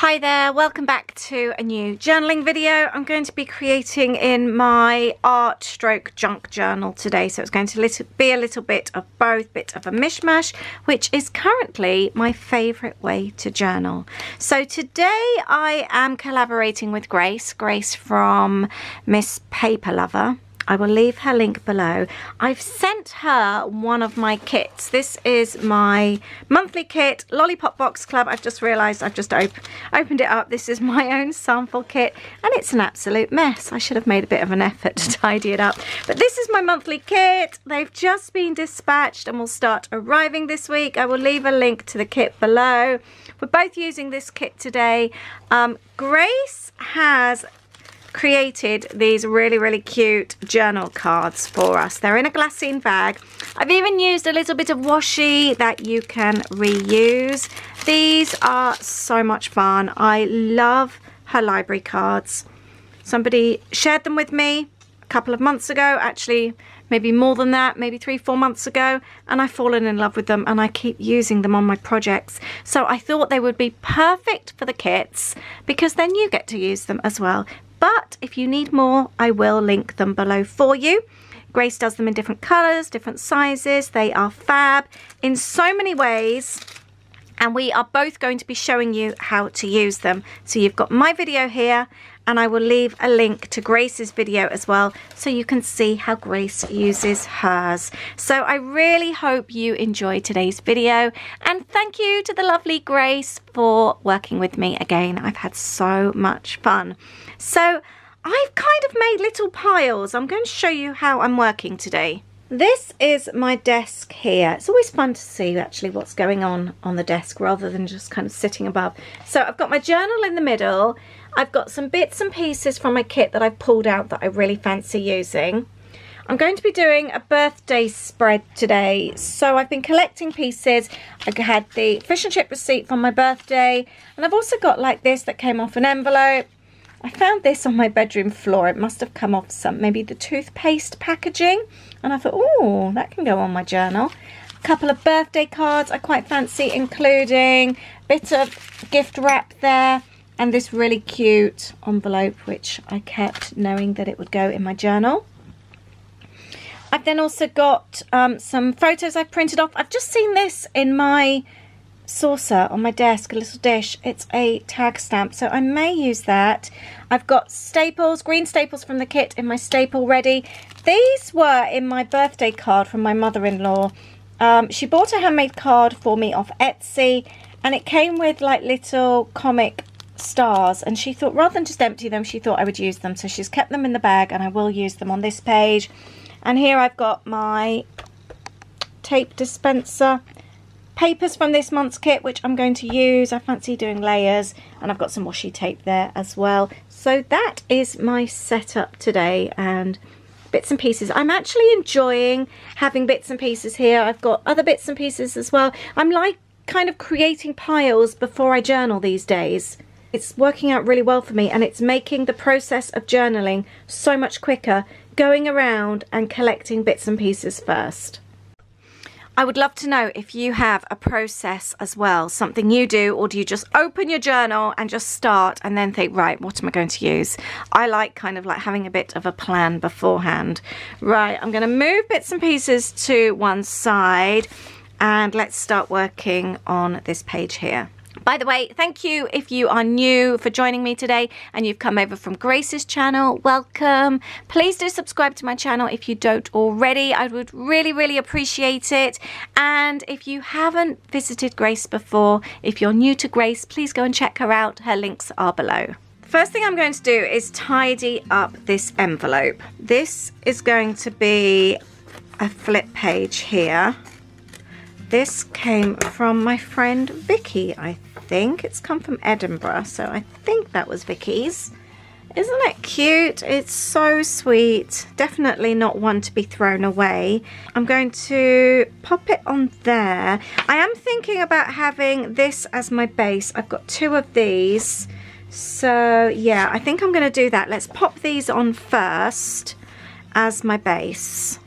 Hi there, welcome back to a new journaling video. I'm going to be creating in my art stroke junk journal today, so it's going to be a little bit of both, bit of a mishmash, which is currently my favourite way to journal. So today I am collaborating with Grace from Miss Paperlover. I will leave her link below. I've sent her one of my kits. This is my monthly kit, Lollipop Box Club. I've just realised I've just opened it up. This is my own sample kit and it's an absolute mess. I should have made a bit of an effort to tidy it up. But this is my monthly kit. They've just been dispatched and will start arriving this week. I will leave a link to the kit below. We're both using this kit today. Grace has created these really cute journal cards for us. They're in a glassine bag. I've even used a little bit of washi that you can reuse. These are so much fun. I love her library cards. Somebody shared them with me a couple of months ago, actually maybe more than that, maybe 3-4 months ago, and I've fallen in love with them and I keep using them on my projects. So I thought they would be perfect for the kits because then you get to use them as well. But if you need more, I will link them below for you. Grace does them in different colours, different sizes. They are fab in so many ways. And we are both going to be showing you how to use them. So you've got my video here, and I will leave a link to Grace's video as well, so you can see how Grace uses hers. So I really hope you enjoy today's video, and thank you to the lovely Grace for working with me again. I've had so much fun. So I've kind of made little piles. I'm going to show you how I'm working today. This is my desk here. It's always fun to see actually what's going on the desk rather than just kind of sitting above. So I've got my journal in the middle. I've got some bits and pieces from my kit that I've pulled out that I really fancy using. I'm going to be doing a birthday spread today. So I've been collecting pieces. I had the fish and chip receipt from my birthday, and I've also got like this that came off an envelope. I found this on my bedroom floor. It must have come off maybe the toothpaste packaging. And I thought, oh, that can go on my journal. A couple of birthday cards I quite fancy including. A bit of gift wrap there. And this really cute envelope, which I kept knowing that it would go in my journal. I've then also got some photos I've printed off. I've just seen this in my saucer on my desk, a little dish. It's a tag stamp, so I may use that. I've got staples, green staples from the kit in my staple ready. These were in my birthday card from my mother-in-law. She bought a handmade card for me off Etsy, and it came with like little comic stars, and she thought rather than just empty them, she thought I would use them, so she's kept them in the bag and I will use them on this page. And here I've got my tape dispenser, papers from this month's kit which I'm going to use. I fancy doing layers, and I've got some washi tape there as well. So that is my setup today, and bits and pieces. I'm actually enjoying having bits and pieces here. I've got other bits and pieces as well. I'm like kind of creating piles before I journal these days. It's working out really well for me, and it's making the process of journaling so much quicker, going around and collecting bits and pieces first. I would love to know if you have a process as well, something you do, or do you just open your journal and just start and then think, right, what am I going to use? I like kind of like having a bit of a plan beforehand. Right, I'm going to move bits and pieces to one side, and let's start working on this page here. By the way, thank you if you are new for joining me today and you've come over from Grace's channel. Welcome. Please do subscribe to my channel if you don't already. I would really appreciate it. And if you haven't visited Grace before, if you're new to Grace, please go and check her out. Her links are below. The first thing I'm going to do is tidy up this envelope. This is going to be a flip page here. This came from my friend Vicky, I think. It's come from Edinburgh, so I think that was Vicky's. Isn't it cute? It's so sweet. Definitely not one to be thrown away. I'm going to pop it on there. I am thinking about having this as my base. I've got 2 of these. So yeah, I think I'm going to do that. Let's pop these on first as my base.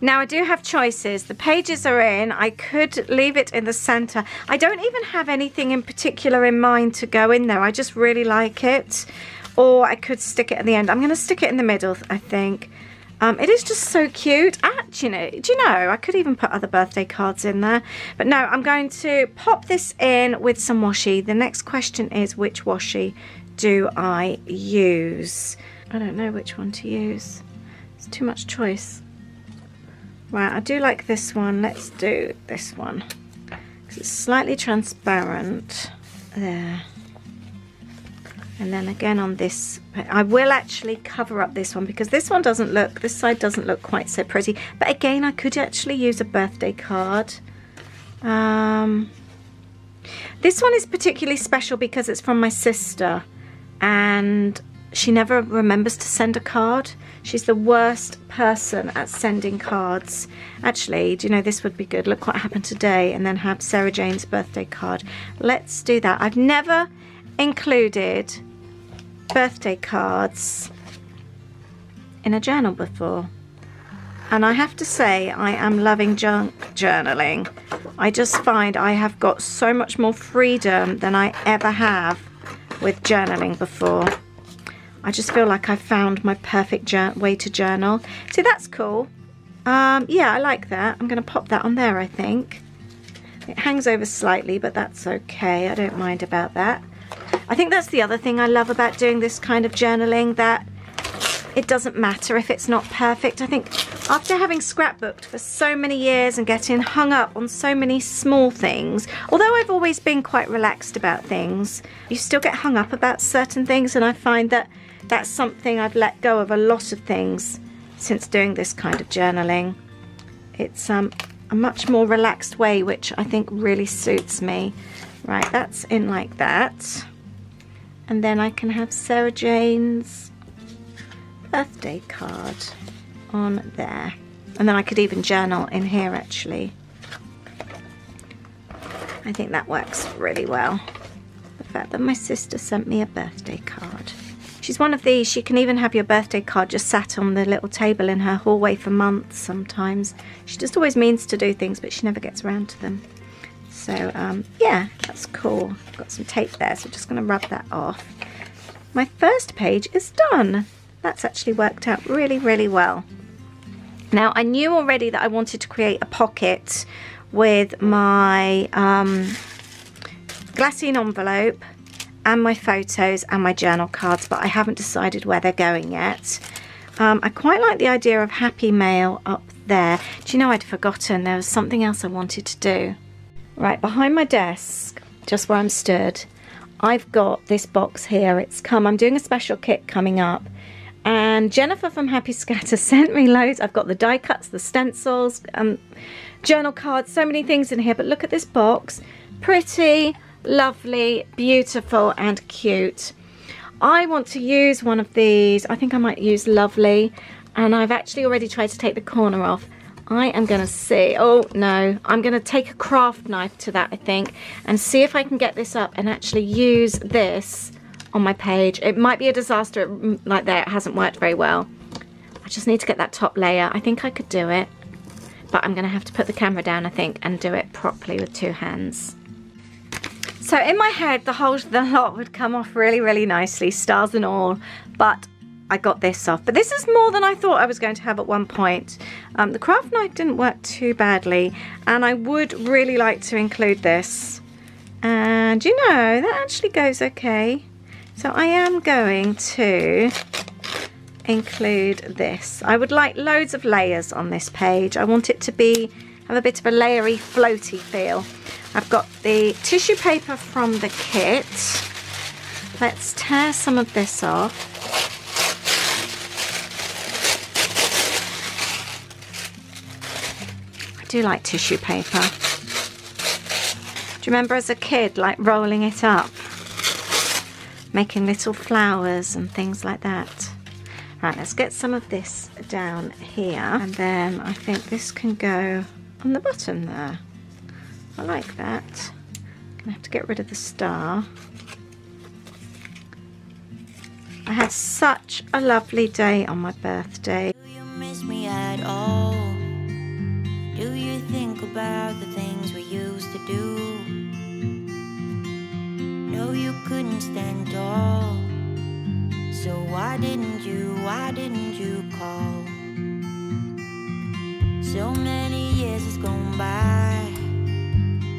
Now I do have choices. The pages are in. I could leave it in the center. I don't even have anything in particular in mind to go in there. I just really like it. Or I could stick it at the end. I'm going to stick it in the middle, I think. It is just so cute. Actually, do you know, I could even put other birthday cards in there. But no, I'm going to pop this in with some washi. The next question is, which washi do I use? I don't know which one to use. It's too much choice. Right, I do like this one. Let's do this one. Because it's slightly transparent. There. And then again on this, I will actually cover up this one because this one doesn't look, this side doesn't look quite so pretty. But again, I could actually use a birthday card. This one is particularly special because it's from my sister and she never remembers to send a card. She's the worst person at sending cards. Actually, do you know, this would be good. Look what happened today, and then have Sarah Jane's birthday card. Let's do that. I've never included birthday cards in a journal before, and I have to say I am loving junk journaling. I just find I have got so much more freedom than I ever have with journaling before. I just feel like I found my perfect way to journal. See, that's cool. Yeah, I like that. I'm going to pop that on there, I think. It hangs over slightly, but that's okay. I don't mind about that. I think that's the other thing I love about doing this kind of journaling, that it doesn't matter if it's not perfect. I think after having scrapbooked for so many years and getting hung up on so many small things, although I've always been quite relaxed about things, you still get hung up about certain things, and I find that that's something I've let go of a lot of things since doing this kind of journaling. It's a much more relaxed way, which I think really suits me. Right, that's in like that. And then I can have Sarah Jane's birthday card on there. And then I could even journal in here, actually. I think that works really well. The fact that my sister sent me a birthday card. She's one of these, she can even have your birthday card just sat on the little table in her hallway for months sometimes. She just always means to do things, but she never gets around to them. So, yeah, that's cool. I've got some tape there, so I'm just going to rub that off. My first page is done. That's actually worked out really, really well. Now, I knew already that I wanted to create a pocket with my glassine envelope and my photos and my journal cards, but I haven't decided where they're going yet. I quite like the idea of Happy Mail up there. Do you know, I'd forgotten there was something else I wanted to do. Right, behind my desk, just where I'm stood, I've got this box here. I'm doing a special kit coming up, and Jennifer from Happy Scatter sent me loads. I've got the die cuts, the stencils, journal cards, so many things in here, but look at this box. Pretty, lovely, beautiful, and cute. I want to use one of these. I think I might use Lovely, and I've actually already tried to take the corner off. I am going to see, oh no, I'm going to take a craft knife to that, I think, and see if I can get this up and actually use this on my page. It might be a disaster like that. It hasn't worked very well. I just need to get that top layer. I think I could do it, but I'm going to have to put the camera down, I think, and do it properly with two hands. So in my head, the lot would come off really, really nicely, stars and all, but I got this off. But this is more than I thought I was going to have at one point. The craft knife didn't work too badly, and I would really like to include this. And you know, that actually goes okay. So I am going to include this. I would like loads of layers on this page. I want it to have a bit of a layery, floaty feel. I've got the tissue paper from the kit. Let's tear some of this off. I do like tissue paper. Do you remember as a kid, like rolling it up? Making little flowers and things like that. Right, let's get some of this down here. And then I think this can go on the bottom there. I like that. Gonna have to get rid of the star. I had such a lovely day on my birthday. Do you miss me at all? Do you think about the things we used to do? No, you couldn't stand tall. So why didn't you call? So many years has gone by,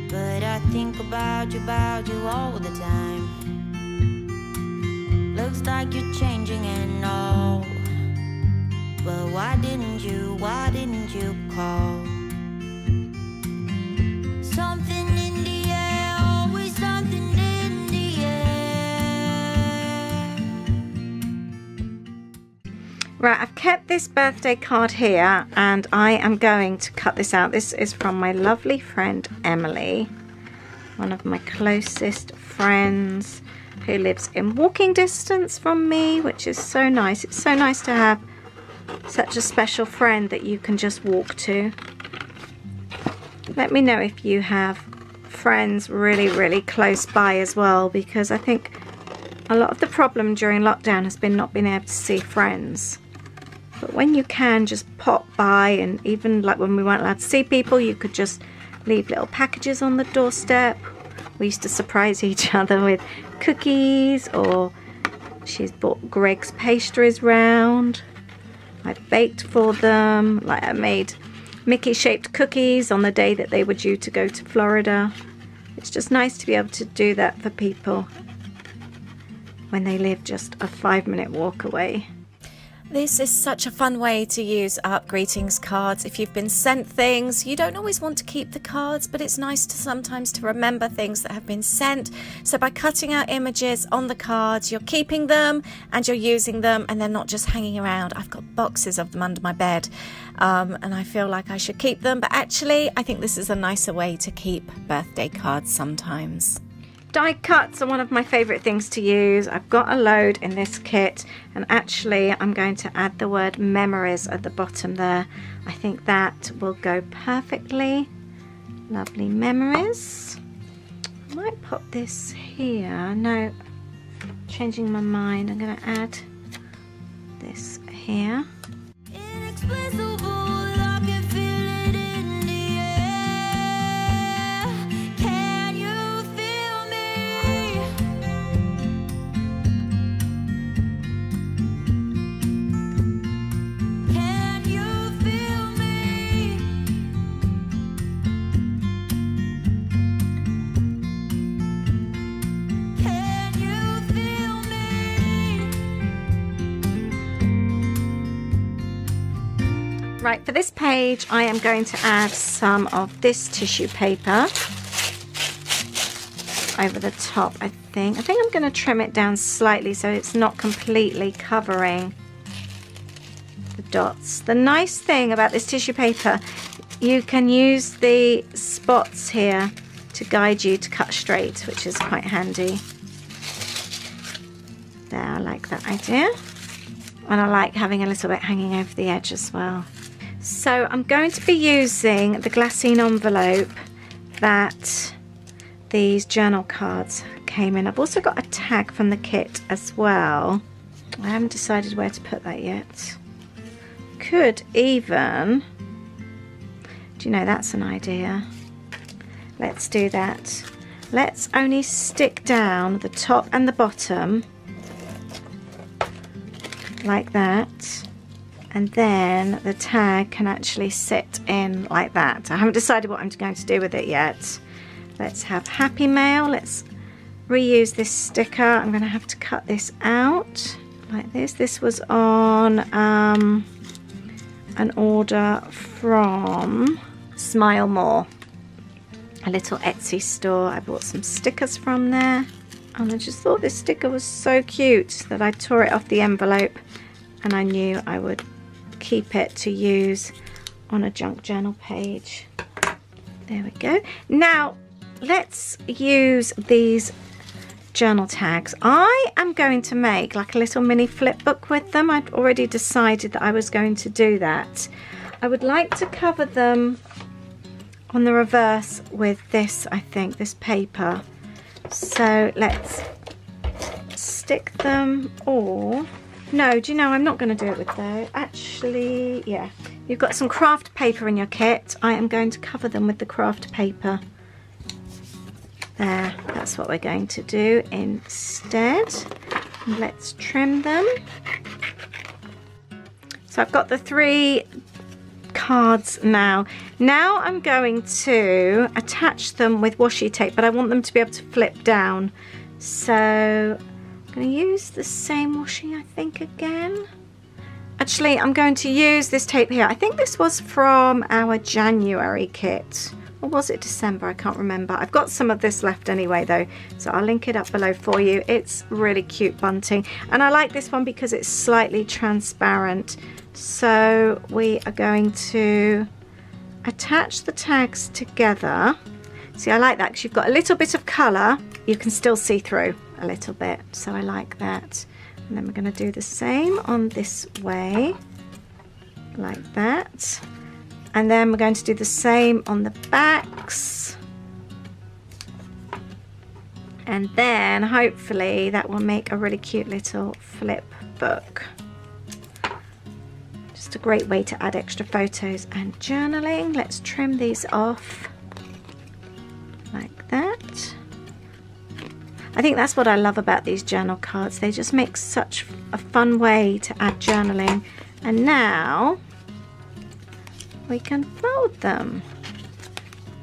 but I think about you all the time. Looks like you're changing and all, but why didn't you call? Something in the air, always something in the air. Right, I've kept this birthday card here and I am going to cut this out. This is from my lovely friend Emily, one of my closest friends who lives in walking distance from me, which is so nice. It's so nice to have such a special friend that you can just walk to. Let me know if you have friends really close by as well, because I think a lot of the problem during lockdown has been not being able to see friends. But when you can just pop by, and even like when we weren't allowed to see people, you could just leave little packages on the doorstep. We used to surprise each other with cookies, or she's brought Greg's pastries round. I baked for them, like I made Mickey shaped cookies on the day that they were due to go to Florida. It's just nice to be able to do that for people when they live just a 5-minute walk away. This is such a fun way to use up greetings cards. If you've been sent things, you don't always want to keep the cards, but it's nice to sometimes to remember things that have been sent. So by cutting out images on the cards, you're keeping them and you're using them, and they're not just hanging around. I've got boxes of them under my bed, and I feel like I should keep them, but actually I think this is a nicer way to keep birthday cards sometimes. Die cuts are one of my favourite things to use. I've got a load in this kit, and actually I'm going to add the word memories at the bottom there. I think that will go perfectly. Lovely memories. I might put this here. No, changing my mind. I'm going to add this here. Right, for this page I am going to add some of this tissue paper over the top. I think I'm going to trim it down slightly so it's not completely covering the dots. The nice thing about this tissue paper, you can use the spots here to guide you to cut straight, which is quite handy. There, I like that idea. And I like having a little bit hanging over the edge as well. So I'm going to be using the glassine envelope that these journal cards came in. I've also got a tag from the kit as well. I haven't decided where to put that yet. Could even, do you know, that's an idea. Let's do that. Let's only stick down the top and the bottom like that. And then the tag can actually sit in like that. I haven't decided what I'm going to do with it yet. Let's have Happy Mail. Let's reuse this sticker. I'm going to have to cut this out like this. This was on an order from Smile More, a little Etsy store. I bought some stickers from there. And I just thought this sticker was so cute that I tore it off the envelope, and I knew I would keep it to use on a junk journal page. There we go. Now let's use these journal tags. I am going to make like a little mini flip book with them. I'd already decided that I was going to do that. I would like to cover them on the reverse with this, I think, this paper. So let's stick them, or no, do you know, I'm not going to do it with those. Actually, yeah, you've got some craft paper in your kit, I am going to cover them with the craft paper. There, that's what we're going to do instead. Let's trim them. So I've got the 3 cards now. Now I'm going to attach them with washi tape, but I want them to be able to flip down. So I'm going to use the same washi, I think, again. Actually, I'm going to use this tape here. I think this was from our January kit. Or was it December? I can't remember. I've got some of this left anyway though, so I'll link it up below for you. It's really cute bunting. And I like this one because it's slightly transparent. So we are going to attach the tags together. See, I like that because you've got a little bit of colour. You can still see through a little bit. So I like that. And then we're going to do the same on this way, like that. And then we're going to do the same on the backs. And then hopefully that will make a really cute little flip book. Just a great way to add extra photos and journaling. Let's trim these off like that. I think that's what I love about these journal cards. They just make such a fun way to add journaling. And now we can fold them.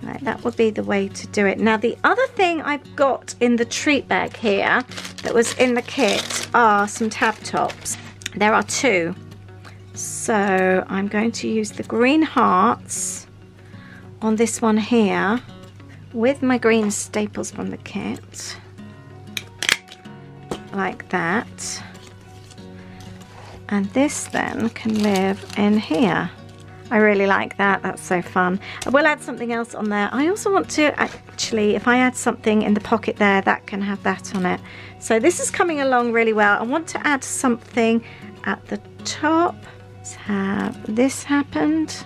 Right, that would be the way to do it. Now the other thing I've got in the treat bag here that was in the kit are some tab tops. There are 2. So I'm going to use the green hearts on this one here with my green staples from the kit. Like that. And this then can live in here. I really like that. That's so fun. I will add something else on there. I also want to actually, if I add something in the pocket there, that can have that on it. So this is coming along really well. I want to add something at the top. Let's have this happened.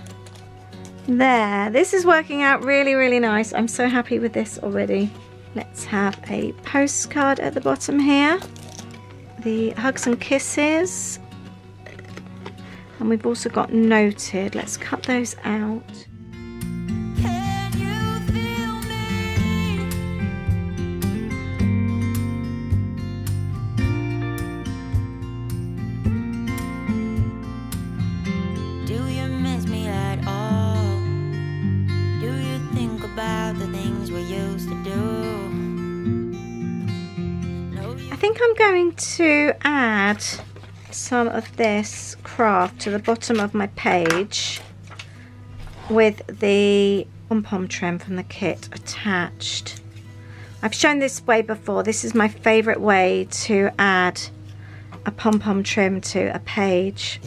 There. This is working out really, really nice. I'm so happy with this already. Let's have a postcard at the bottom here. The hugs and kisses. And we've also got noted. Let's cut those out. Can you feel me? Do you miss me at all? Do you think about the things we used to do? I think I'm going to add some of this craft to the bottom of my page with the pom-pom trim from the kit attached. I've shown this way before. This is my favorite way to add a pom-pom trim to a page.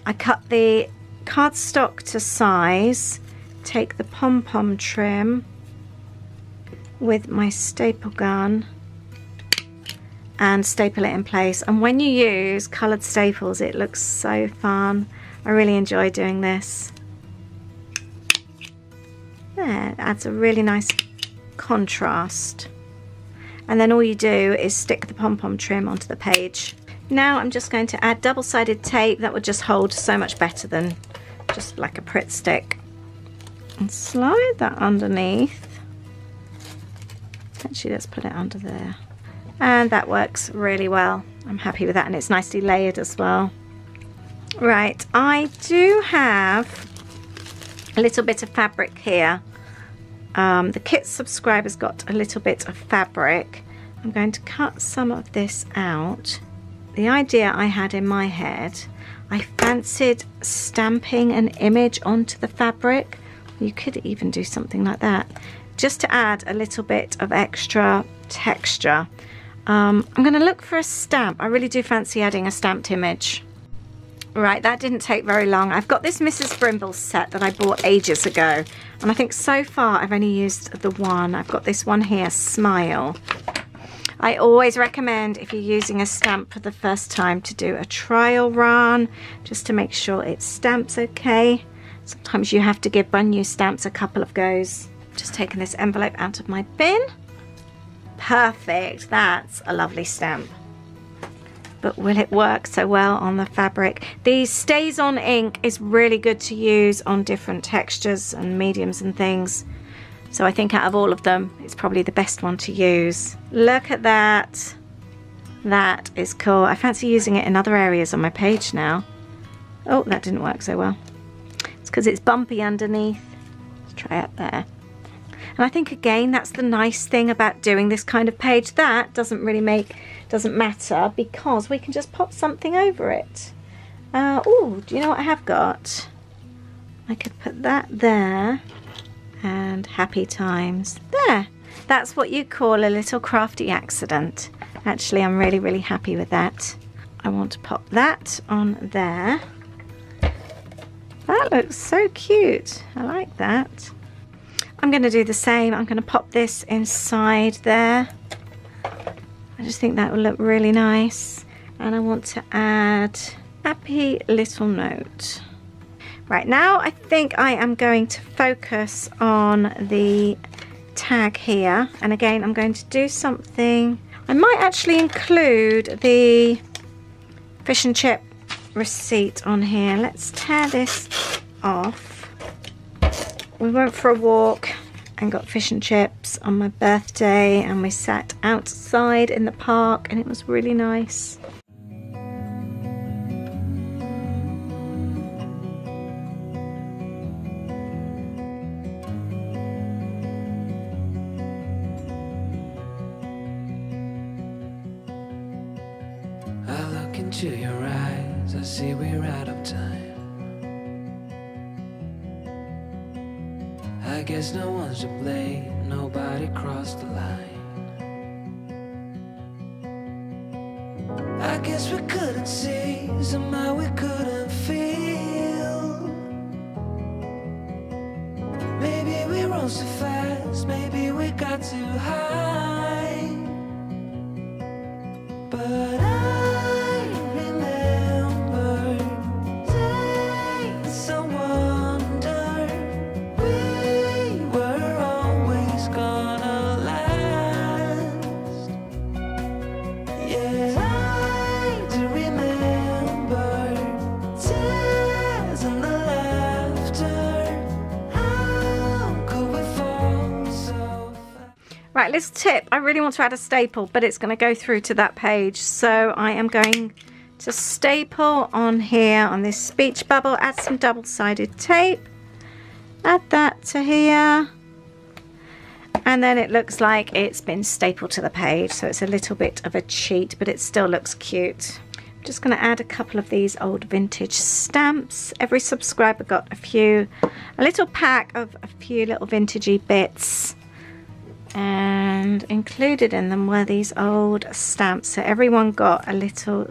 I cut the cardstock to size, take the pom-pom trim with my staple gun and staple it in place. And when you use coloured staples, it looks so fun. I really enjoy doing this. There, it adds a really nice contrast. And then all you do is stick the pom-pom trim onto the page. Now I'm just going to add double-sided tape. That would just hold so much better than just like a Pritt stick. And slide that underneath. Actually, let's put it under there. And that works really well. I'm happy with that, and it's nicely layered as well. Right, I do have a little bit of fabric here. The kit subscriber's got a little bit of fabric. I'm going to cut some of this out. The idea I had in my head, I fancied stamping an image onto the fabric. You could even do something like that, just to add a little bit of extra texture. I'm going to look for a stamp. I really do fancy adding a stamped image. Right, that didn't take very long. I've got this Mrs. Brimble set that I bought ages ago, and I think so far I've only used the one. I've got this one here, Smile. I always recommend, if you're using a stamp for the first time, to do a trial run just to make sure it stamps okay. Sometimes you have to give brand new stamps a couple of goes. Just taking this envelope out of my bin. Perfect, that's a lovely stamp. but will it work so well on the fabric? The Stays On ink is really good to use on different textures and mediums and things. So I think out of all of them, it's probably the best one to use. Look at that. That is cool. I fancy using it in other areas on my page now. Oh, that didn't work so well. It's because it's bumpy underneath. Let's try it there. And I think again, that's the nice thing about doing this kind of page. That doesn't matter because we can just pop something over it. Oh, do you know what I have got? I could put that there and happy times there. That's what you call a little crafty accident. Actually, I'm really, really happy with that. I want to pop that on there. That looks so cute. I like that. I'm going to do the same. I'm going to pop this inside there. I just think that will look really nice. And I want to add happy little note. Right, now I think I am going to focus on the tag here. And again, I'm going to do something. I might actually include the fish and chip receipt on here. Let's tear this off. We went for a walk and got fish and chips on my birthday, and we sat outside in the park and it was really nice. I look into your eyes, I see we're out of time. I guess no one's to blame, nobody crossed the line. I guess we couldn't see, somehow we couldn't feel. Maybe we rose too fast, maybe we got too high. But I remember days I wonder we were always gonna last. Yeah, I do remember tears and the laughter. How could we fall so fast? Right, little tip. I really want to add a staple, but it's going to go through to that page. So I am going to staple on here on this speech bubble, add some double-sided tape, add that to here, and then it looks like it's been stapled to the page. So it's a little bit of a cheat, but it still looks cute. I'm just going to add a couple of these old vintage stamps. Every subscriber got a little pack of a few little vintagey bits. And included in them were these old stamps. So everyone got a little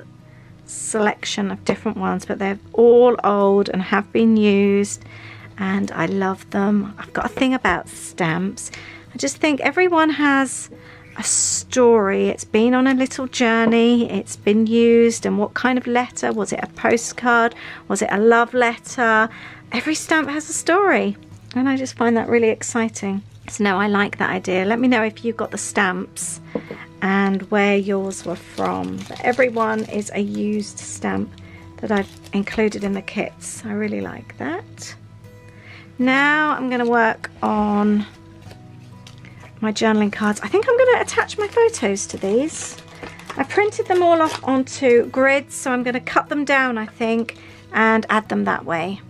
selection of different ones, but they're all old and have been used, and I love them. I've got a thing about stamps. I just think everyone has a story. It's been on a little journey, it's been used, and what kind of letter? Was it a postcard? Was it a love letter? Every stamp has a story, and I just find that really exciting. So no, I like that idea. Let me know if you got the stamps and where yours were from. But everyone is a used stamp that I've included in the kits. I really like that. Now I'm going to work on my journaling cards. I think I'm going to attach my photos to these. I printed them all off onto grids, so I'm going to cut them down, I think, and add them that way.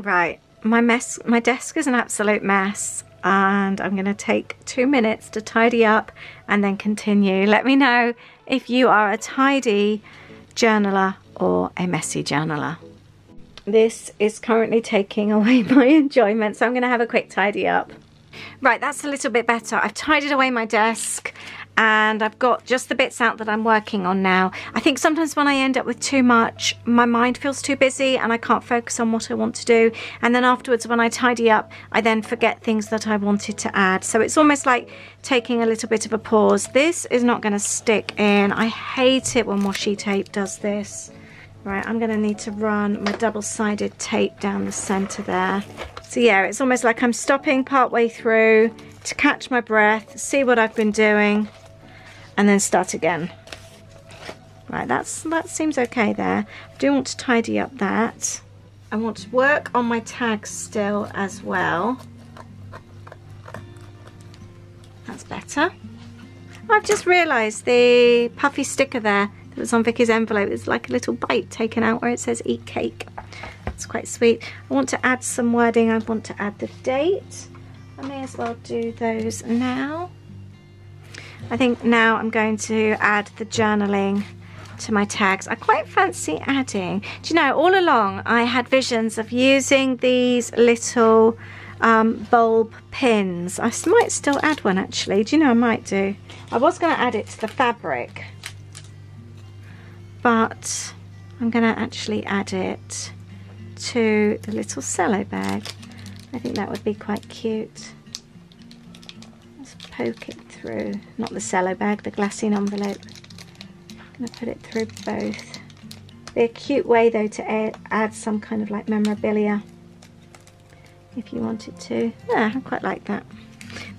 Right, my desk is an absolute mess, and I'm going to take 2 minutes to tidy up and then continue. Let me know if you are a tidy journaler or a messy journaler. This is currently taking away my enjoyment, so I'm going to have a quick tidy up. Right, that's a little bit better. I've tidied away my desk and I've got just the bits out that I'm working on now. I think sometimes when I end up with too much, my mind feels too busy and I can't focus on what I want to do, and then afterwards when I tidy up, I then forget things that I wanted to add. So it's almost like taking a little bit of a pause. This is not going to stick in. I hate it when washi tape does this. Right, I'm going to need to run my double-sided tape down the center there. So yeah, it's almost like I'm stopping partway through to catch my breath, see what I've been doing, and then start again. Right, that seems okay there. I do want to tidy up that. I want to work on my tags still as well. That's better. I've just realised the puffy sticker there that was on Vicky's envelope is like a little bite taken out where it says eat cake. That's quite sweet. I want to add some wording. I want to add the date. I may as well do those now. I think now I'm going to add the journaling to my tags. I quite fancy adding, do you know, all along I had visions of using these little bulb pins. I might still add one actually. Do you know, I might do. I was going to add it to the fabric, but I'm going to actually add it to the little cello bag. I think that would be quite cute. Let's poke it through, not the cello bag, the glassine envelope. I'm going to put it through both. Be a cute way though to add some kind of like memorabilia if you wanted to. Yeah, I quite like that.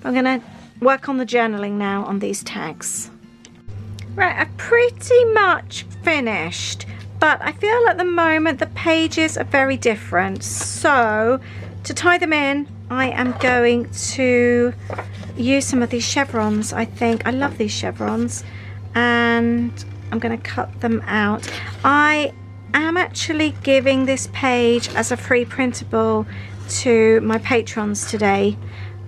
But I'm going to work on the journaling now on these tags. Right, I've pretty much finished, but I feel at the moment the pages are very different. So to tie them in, I am going to use some of these chevrons, I think. I love these chevrons, and I'm going to cut them out. I am actually giving this page as a free printable to my patrons today.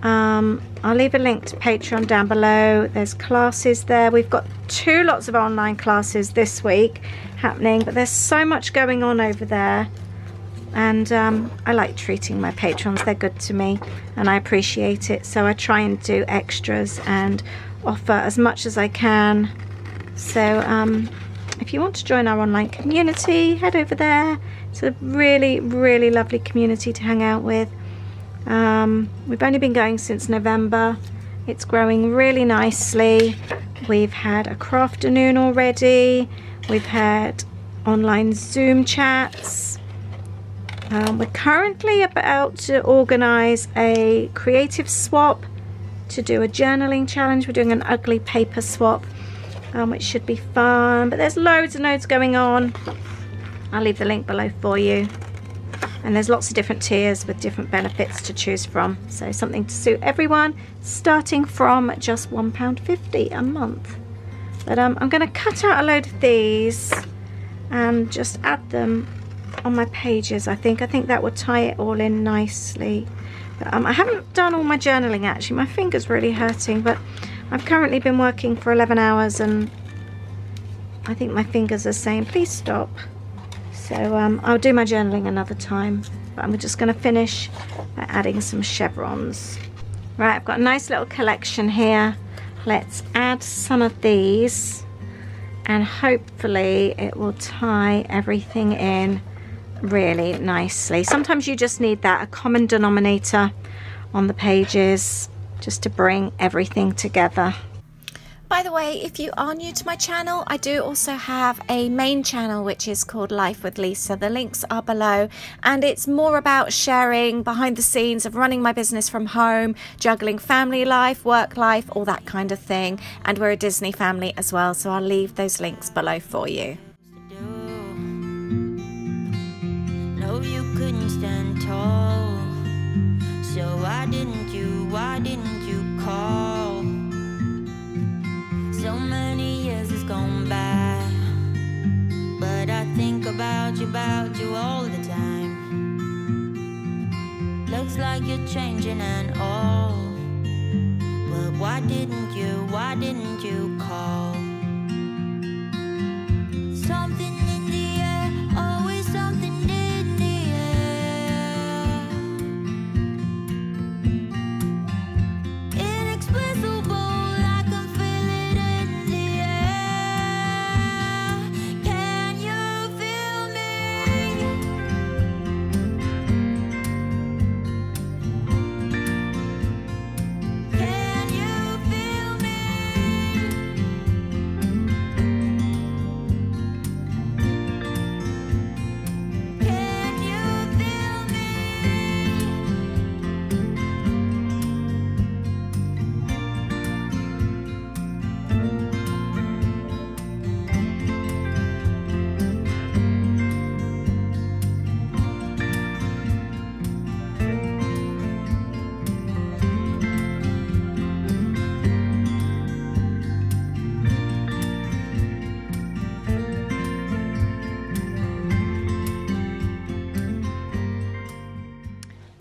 I'll leave a link to Patreon down below. There's classes there. We've got 2 lots of online classes this week happening, but there's so much going on over there, and I like treating my patrons. They're good to me and I appreciate it, so I try and do extras and offer as much as I can. So if you want to join our online community, head over there. It's a really, really lovely community to hang out with. We've only been going since November. It's growing really nicely. We've had a crafternoon already. We've had online Zoom chats. We're currently about to organise a creative swap to do a journaling challenge. We're doing an ugly paper swap, which should be fun. But there's loads and loads going on. I'll leave the link below for you. And there's lots of different tiers with different benefits to choose from. So something to suit everyone, starting from just £1.50 a month. But I'm going to cut out a load of these and just add them on my pages. I think that would tie it all in nicely. But, I haven't done all my journaling actually. My finger's really hurting, but I've currently been working for 11 hours and I think my fingers are saying please stop. So I'll do my journaling another time, but I'm just going to finish by adding some chevrons. Right, I've got a nice little collection here. Let's add some of these and hopefully it will tie everything in really nicely. Sometimes you just need that, a common denominator on the pages, just to bring everything together. By the way, if you are new to my channel, I do also have a main channel which is called Life with Lisa. The links are below, and it's more about sharing behind the scenes of running my business from home, juggling family life, work life, all that kind of thing. And we're a Disney family as well, so I'll leave those links below for you. No, you couldn't stand tall. So why didn't you call? So many years has gone by, but I think about you all the time. Looks like you're changing and all, but why didn't you call? Something in the air, always something in the air. Inexplicable, I can feel it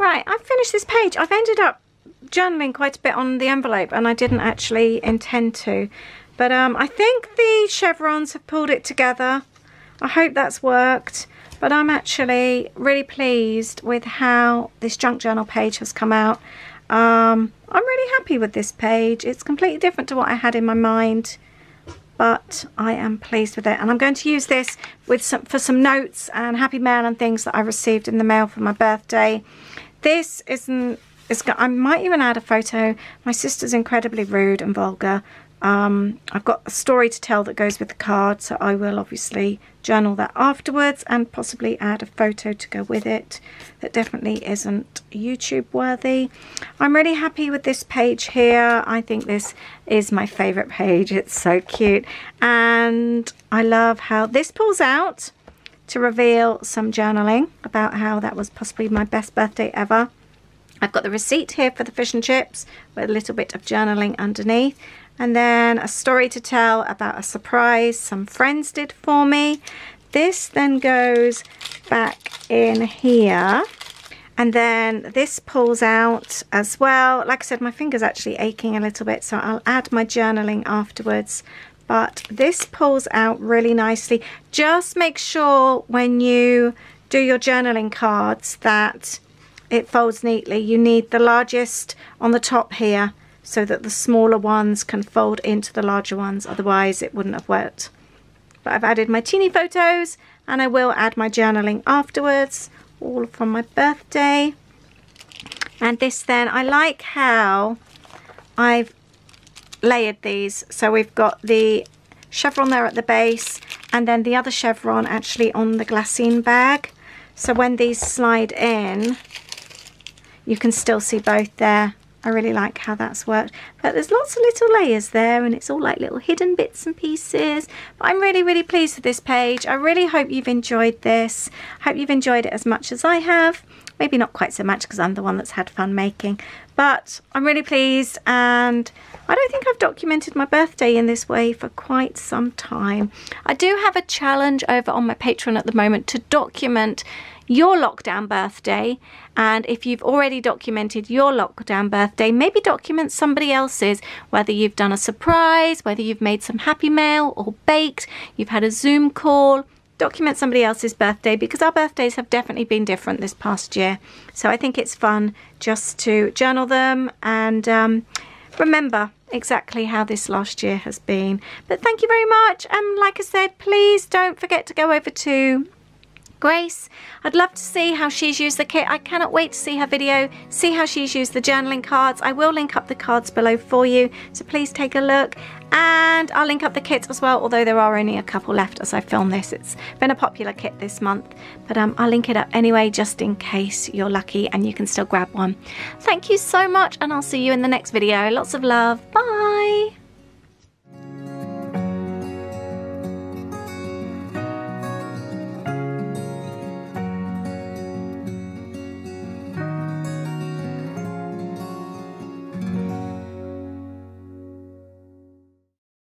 Right, I've finished this page. I've ended up journaling quite a bit on the envelope, and I didn't actually intend to. But I think the chevrons have pulled it together. I hope that's worked. But I'm actually really pleased with how this junk journal page has come out. I'm really happy with this page. It's completely different to what I had in my mind, but I am pleased with it. And I'm going to use this with for some notes and happy mail and things that I received in the mail for my birthday. This isn't... I might even add a photo. My sister's incredibly rude and vulgar. I've got a story to tell that goes with the card, so I will obviously journal that afterwards and possibly add a photo to go with it that definitely isn't YouTube worthy. I'm really happy with this page here. I think this is my favourite page. It's so cute, and I love how this pulls out to reveal some journaling about how that was possibly my best birthday ever. I've got the receipt here for the fish and chips with a little bit of journaling underneath. And then a story to tell about a surprise some friends did for me. This then goes back in here. And then this pulls out as well. Like I said, my finger's actually aching a little bit, so I'll add my journaling afterwards. But this pulls out really nicely. Just make sure when you do your journaling cards that it folds neatly. You need the largest on the top here, so that the smaller ones can fold into the larger ones, otherwise it wouldn't have worked. But I've added my teeny photos, and I will add my journaling afterwards, all from my birthday. And this then, I like how I've layered these. So we've got the chevron there at the base, and then the other chevron actually on the glassine bag. So when these slide in, you can still see both there. I really like how that's worked, but there's lots of little layers there, and it's all like little hidden bits and pieces. But I'm really, really pleased with this page. I really hope you've enjoyed this. I hope you've enjoyed it as much as I have. Maybe not quite so much because I'm the one that's had fun making, but I'm really pleased, and I don't think I've documented my birthday in this way for quite some time. I do have a challenge over on my Patreon at the moment to document your lockdown birthday, and if you've already documented your lockdown birthday, maybe document somebody else's, whether you've done a surprise, whether you've made some happy mail or baked, you've had a Zoom call. Document somebody else's birthday, because our birthdays have definitely been different this past year, so I think it's fun just to journal them and remember exactly how this last year has been. But thank you very much, and like I said, please don't forget to go over to Grace. I'd love to see how she's used the kit. I cannot wait to see her video, see how she's used the journaling cards. I will link up the cards below for you, so please take a look, and I'll link up the kit as well, although there are only a couple left as I film this. It's been a popular kit this month, but I'll link it up anyway just in case you're lucky and you can still grab one. Thank you so much, and I'll see you in the next video. Lots of love. Bye.